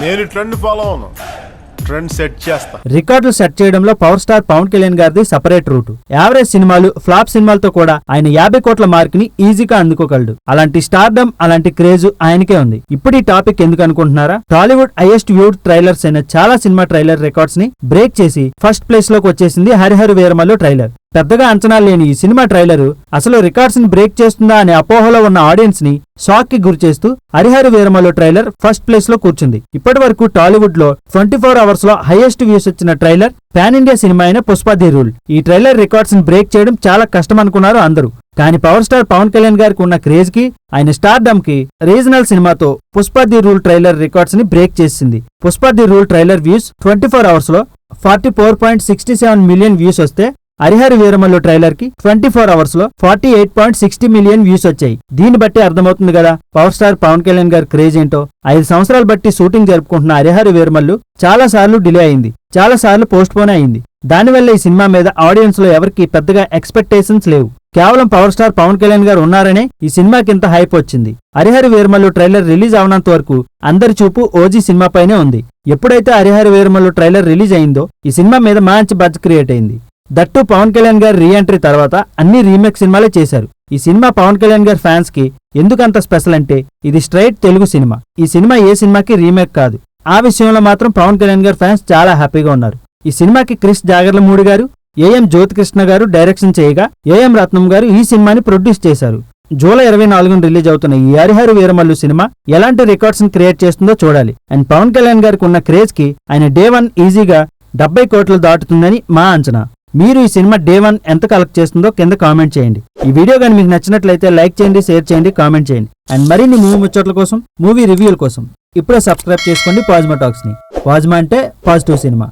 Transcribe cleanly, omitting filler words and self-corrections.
నేను trend follow అవును, trend set చేస్తా. రికార్డులు సెట్ చేయడంలో పవర్ స్టార్ పవన్ కళ్యాణ్ గారిది సపరేట్ రూట్. యావరేజ్ సినిమాలు, ఫ్లాప్ సినిమాలతో కూడా ఆయన 50 కోట్ల మార్క్ ని ఈజీగా అందుకోగలడు. అలాంటి స్టార్డమ్, అలాంటి క్రేజ్ ఆయనకే ఉంది. ఇప్పుడు ఈ టాపిక్ ఎందుకు అనుకుంటున్నారా? టాలీవుడ్ హైయెస్ట్ వ్యూడ్ ట్రైలర్స్ అయిన చాలా సినిమా ట్రైలర్ రికార్డ్స్ ని బ్రేక్ చేసి ఫస్ట్ ప్లేస్ లోకి వచ్చేసింది హరిహర వీరమల్లు ట్రైలర్. పెద్దగా అంచనా లేని ఈ సినిమా ట్రైలర్ అసలు రికార్డ్స్ ని బ్రేక్ చేస్తుందా అనే అపోహలో ఉన్న ఆడియన్స్ ని షాక్ కి గురి చేస్తూ Harihara Veeramallu trailer first place లో కూర్చుంది. ఇప్పటి వరకు టాలీవుడ్ లో 24 అవర్స్ లో హైయెస్ట్ వ్యూస్ వచ్చిన ట్రైలర్ పాన్ ఇండియా సినిమా అయిన పుష్ప ది రూల్. ఈ ట్రైలర్ రికార్డ్స్ ని బ్రేక్ చేయడం చాలా కష్టం అనుకున్నారు అందరూ. కానీ పవర్ స్టార్ పవన్ కళ్యాణ్ గారికి ఉన్న క్రేజ్ కి, ఆయన స్టార్డమ్ కి రీజనల్ సినిమాతో Pushpa the rule trailer records ని బ్రేక్ చేసింది. Pushpa the rule trailer views 24 hours లో 44.67 మిలియన్ వ్యూస్ వస్తే హరిహర వీరమల్లు ట్రైలర్ కి 24 అవర్స్ లో 48.60 మిలియన్ వ్యూస్ వచ్చాయి. దీన్ని బట్టి అర్థమవుతుంది కదా పవర్ స్టార్ పవన్ కళ్యాణ్ గారి క్రేజ్ ఏంటో. 5 సంవత్సరాలు బట్టి షూటింగ్ జరుపుకుంటున్న హరిహర వీరమల్లు చాలా సార్లు డిలే అయింది, చాలా సార్లు పోస్ట్ పోన్ అయింది. దానివల్ల ఈ సినిమా మీద ఆడియన్స్ లో ఎవరికి పెద్దగా ఎక్స్పెక్టేషన్స్ లేవు. కేవలం పవర్ స్టార్ పవన్ కళ్యాణ్ గారు ఉన్నారనే ఈ సినిమాకి ఇంత హైప్ వచ్చింది. హరిహర వీరమల్లు ట్రైలర్ రిలీజ్ అవనంత వరకు అందరి చూపు ఓజీ సినిమా పైనే ఉంది. ఎప్పుడైతే హరిహర వీరమల్లు ట్రైలర్ రిలీజ్ అయిందో ఈ సినిమా మీద మంచి బజ్ క్రియేట్ అయింది. దట్టు పవన్ కళ్యాణ్ గారి రీ ఎంట్రీ తర్వాత అన్ని రీమేక్ సినిమాలే చేశారు. ఈ సినిమా పవన్ కళ్యాణ్ గారి ఫ్యాన్స్ కి ఎందుకంత స్పెషల్ అంటే ఇది స్ట్రైట్ తెలుగు సినిమా. ఈ సినిమా ఏ సినిమాకి రీమేక్ కాదు. ఆ విషయంలో మాత్రం పవన్ కళ్యాణ్ గారి ఫ్యాన్స్ చాలా హ్యాపీగా ఉన్నారు. ఈ సినిమాకి క్రిష్ జాగర్లమూడి గారు, ఏఎం జ్యోతికృష్ణ గారు డైరెక్షన్ చేయగా ఏఎం రత్నం గారు ఈ సినిమాని ప్రొడ్యూస్ చేశారు. జూలై 24న రిలీజ్ అవుతున్న ఈ హరిహర వీరమల్లు సినిమా ఎలాంటి రికార్డ్స్ ని క్రియేట్ చేస్తుందో చూడాలి. అండ్ పవన్ కళ్యాణ్ గారికి ఉన్న క్రేజ్ కి ఆయన డే 1 ఈజీగా 70 కోట్లు దాటుతుందని మా అంచనా. మీరు ఈ సినిమా డే 1 ఎంత కలెక్ట్ చేస్తుందో కింద కామెంట్ చేయండి. ఈ వీడియో కానీ మీకు నచ్చినట్లయితే లైక్ చేయండి, షేర్ చేయండి, కామెంట్ చేయండి. అండ్ మరిన్ని మూవీ ముచ్చట్ల కోసం, మూవీ రివ్యూల కోసం ఇప్పుడే సబ్స్క్రైబ్ చేసుకోండి పాజ్మా టాక్స్ ని. పాజ్మా అంటే పాజిటివ్ సినిమా.